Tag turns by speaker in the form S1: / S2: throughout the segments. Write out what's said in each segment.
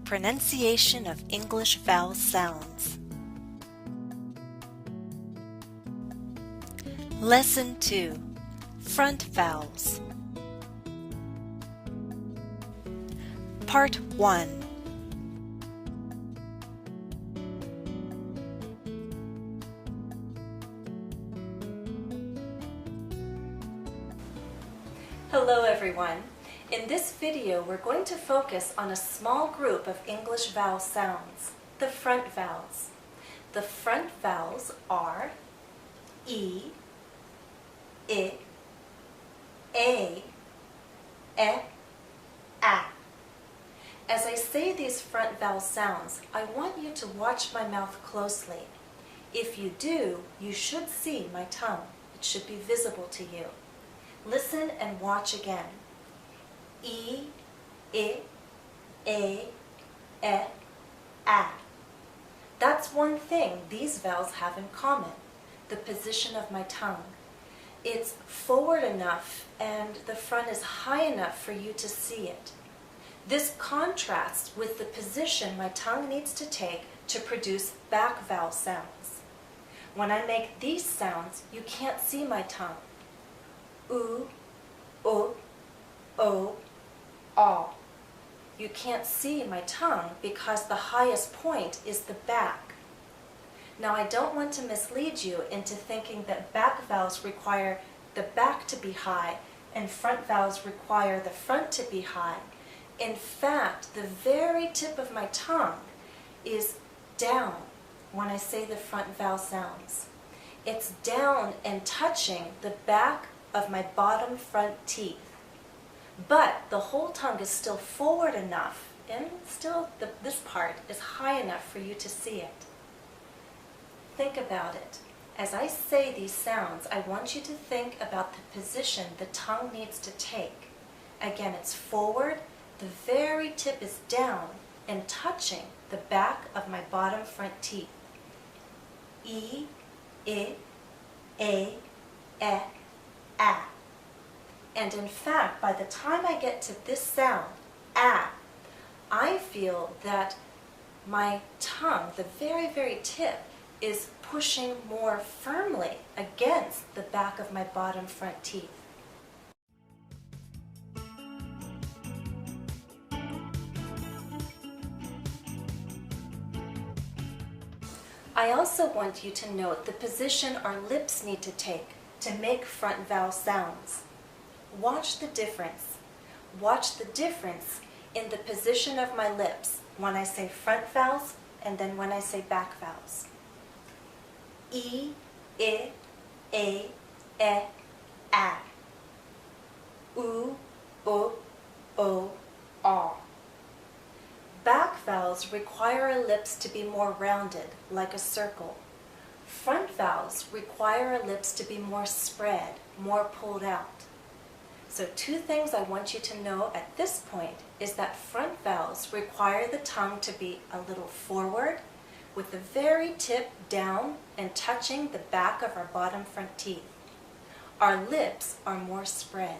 S1: Pronunciation of English vowel sounds. Lesson 2. Front Vowels. Part 1. Hello everyone. In this video, we're going to focus on a small group of English vowel sounds, the front vowels. The front vowels are E, I, A, E, A. As I say these front vowel sounds, I want you to watch my mouth closely. If you do, you should see my tongue. It should be visible to you. Listen and watch again. E, I, A, E, A. That's one thing these vowels have in common, the position of my tongue. It's forward enough and the front is high enough for you to see it. This contrasts with the position my tongue needs to take to produce back vowel sounds. When I make these sounds, you can't see my tongue. U, O, O, A. You can't see my tongue because the highest point is the back. Now I don't want to mislead you into thinking that back vowels require the back to be high and front vowels require the front to be high. In fact, the very tip of my tongue is down when I say the front vowel sounds. It's down and touching the back of my bottom front teeth. But the whole tongue is still forward enough, and still this part is high enough for you to see it. Think about it. As I say these sounds, I want you to think about the position the tongue needs to take. Again, it's forward, the very tip is down and touching the back of my bottom front teeth. E, I, A, E, A. And in fact, by the time I get to this sound, A, I feel that my tongue, the very, very tip, is pushing more firmly against the back of my bottom front teeth. I also want you to note the position our lips need to take to make front vowel sounds. Watch the difference. Watch the difference in the position of my lips when I say front vowels and then when I say back vowels. E, I, A, E, A. U, O, O, A. Back vowels require our lips to be more rounded, like a circle. Front vowels require our lips to be more spread, more pulled out. So two things I want you to know at this point is that front vowels require the tongue to be a little forward with the very tip down and touching the back of our bottom front teeth. Our lips are more spread.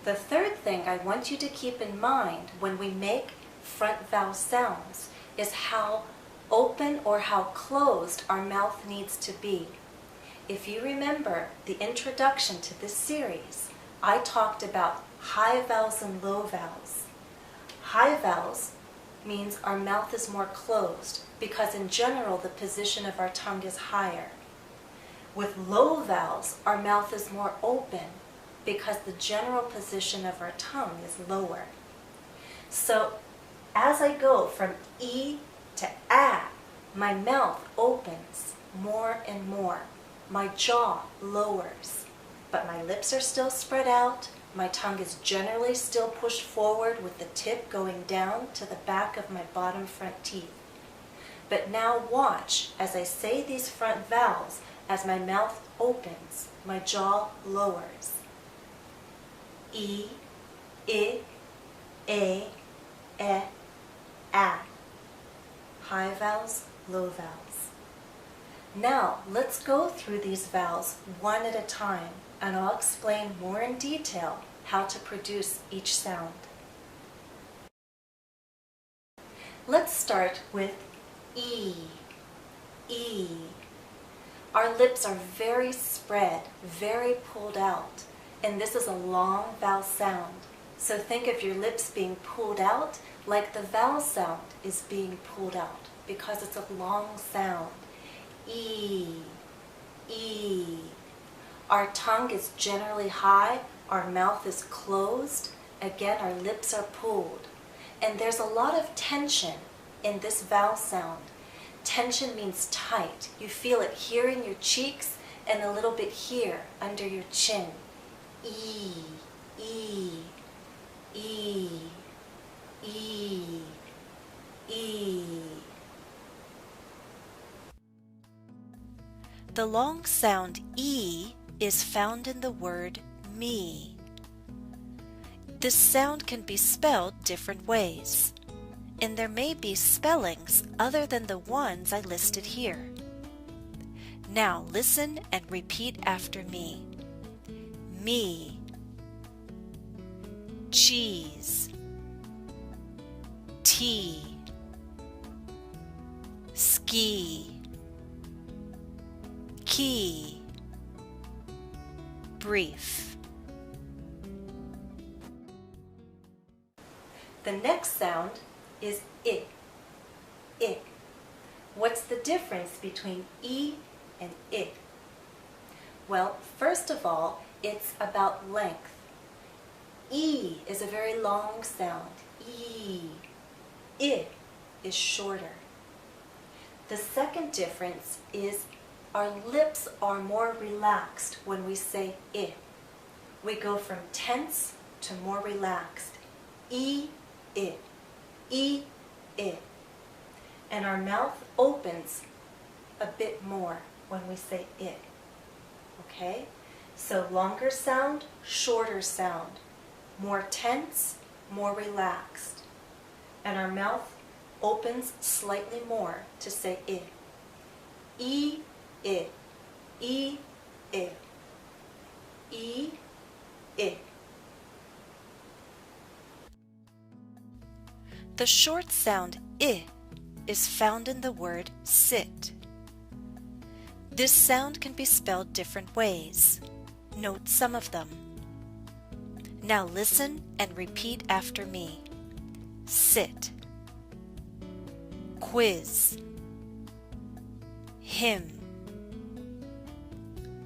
S1: The third thing I want you to keep in mind when we make front vowel sounds is how open or how closed our mouth needs to be. If you remember the introduction to this series, I talked about high vowels and low vowels. High vowels means our mouth is more closed because in general the position of our tongue is higher. With low vowels, our mouth is more open because the general position of our tongue is lower. So as I go from E to A, my mouth opens more and more. My jaw lowers, but my lips are still spread out. My tongue is generally still pushed forward with the tip going down to the back of my bottom front teeth. But now watch as I say these front vowels, as my mouth opens, my jaw lowers. E, I, A, E, A. High vowels, low vowels. Now, let's go through these vowels one at a time, and I'll explain more in detail how to produce each sound. Let's start with E. E. Our lips are very spread, very pulled out, and this is a long vowel sound. So think of your lips being pulled out like the vowel sound is being pulled out because it's a long sound. E. E. Our tongue is generally high, our mouth is closed, again our lips are pulled. And there's a lot of tension in this vowel sound. Tension means tight. You feel it here in your cheeks and a little bit here under your chin. E, E, E, E, E. The long sound E is found in the word me. This sound can be spelled different ways, and there may be spellings other than the ones I listed here. Now listen and repeat after me. Me, cheese, tea, ski, key, brief. The next sound is I. I. What's the difference between E and I? Well, first of all, it's about length. E is a very long sound. E. I is shorter. The second difference is our lips are more relaxed when we say I. We go from tense to more relaxed. E, I. E, I. And our mouth opens a bit more when we say I. Okay? So longer sound, shorter sound. More tense, more relaxed. And our mouth opens slightly more to say I. E, I. E, I. E, I. The short sound I is found in the word sit. This sound can be spelled different ways. Note some of them. Now listen and repeat after me. Sit, quiz, hymn,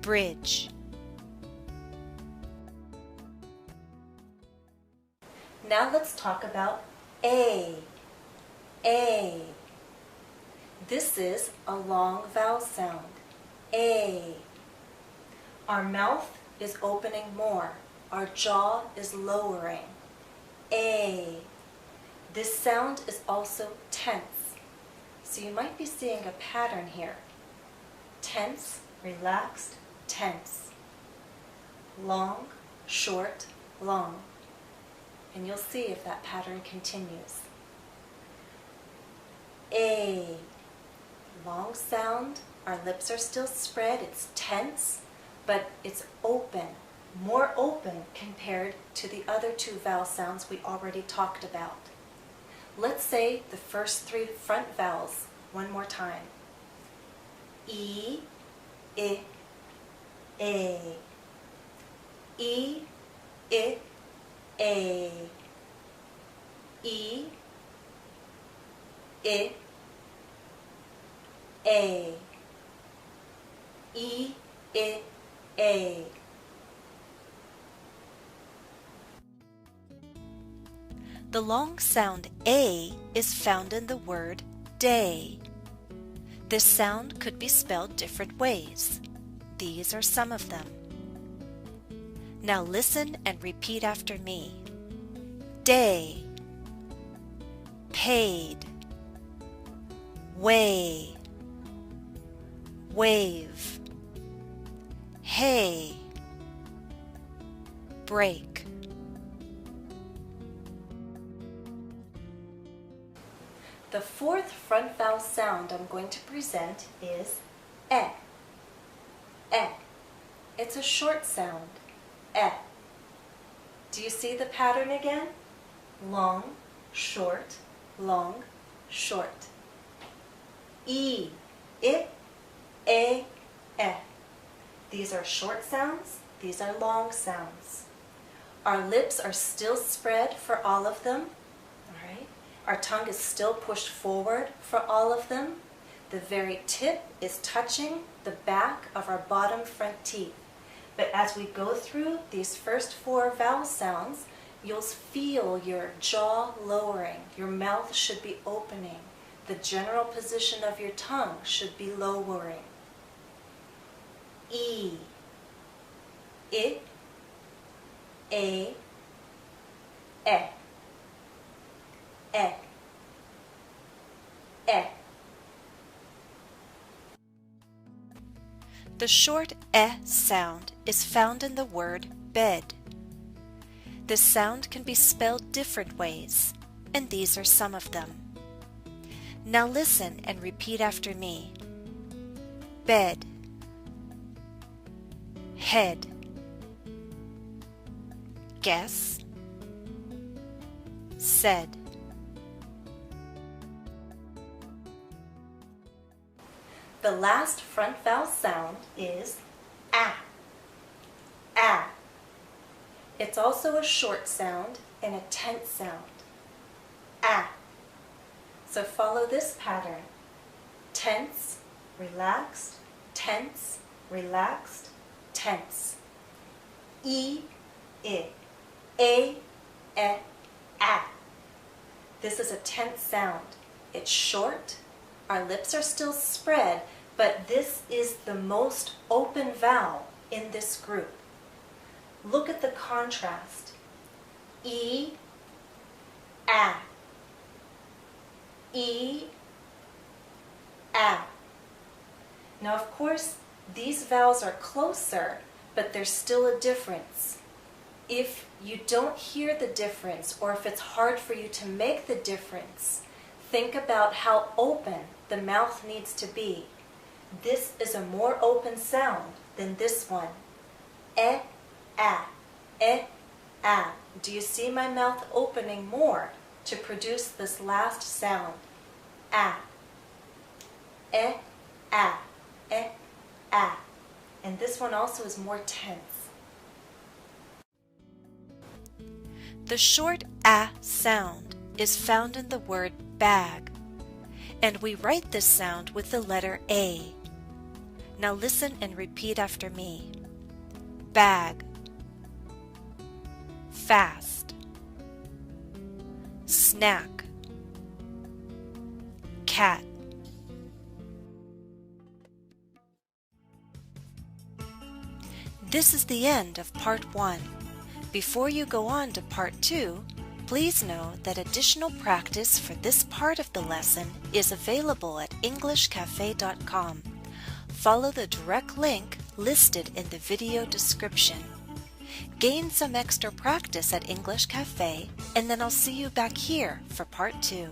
S1: bridge. Now let's talk about A. A. This is a long vowel sound. A. Our mouth is opening more. Our jaw is lowering. A. This sound is also tense. So you might be seeing a pattern here. Tense, relaxed, tense. Long, short, long. And you'll see if that pattern continues. A. Long sound. Our lips are still spread. It's tense, but it's open. More open compared to the other two vowel sounds we already talked about. Let's say the first three front vowels one more time. E, I, A. E, I, A. E, I, A. E, I, A. The long sound A is found in the word day. This sound could be spelled different ways. These are some of them. Now listen and repeat after me. Day, paid, way, wave, hay, break. The fourth front vowel sound I'm going to present is eh, eh. It's a short sound, eh. Do you see the pattern again? Long, short, long, short. E, it, eh. These are short sounds, these are long sounds. Our lips are still spread for all of them. All right. Our tongue is still pushed forward for all of them. The very tip is touching the back of our bottom front teeth. But as we go through these first 4 vowel sounds, you'll feel your jaw lowering. Your mouth should be opening. The general position of your tongue should be lowering. E, it, a, eh, eh, eh. The short eh sound is found in the word bed. This sound can be spelled different ways, and these are some of them. Now listen and repeat after me. Bed, head, guess, said. The last front vowel sound is ah, ah. It's also a short sound and a tense sound, ah. So follow this pattern. Tense, relaxed, tense, relaxed, tense. E, I, a, ah. This is a tense sound. It's short. Our lips are still spread, but this is the most open vowel in this group. Look at the contrast. E, ah. E, ah. Now, of course, these vowels are closer, but there's still a difference. If you don't hear the difference, or if it's hard for you to make the difference, think about how open the mouth needs to be. This is a more open sound than this one. Eh, ah, eh, ah. Do you see my mouth opening more to produce this last sound? Ah. Eh, ah, eh, ah. And this one also is more tense. The short ah sound is found in the word bag, and we write this sound with the letter A. Now listen and repeat after me. Bag, fast, snack, cat. This is the end of part 1. Before you go on to part 2, please know that additional practice for this part of the lesson is available at EnglishCafe.com. Follow the direct link listed in the video description. Gain some extra practice at English Cafe, and then I'll see you back here for part 2.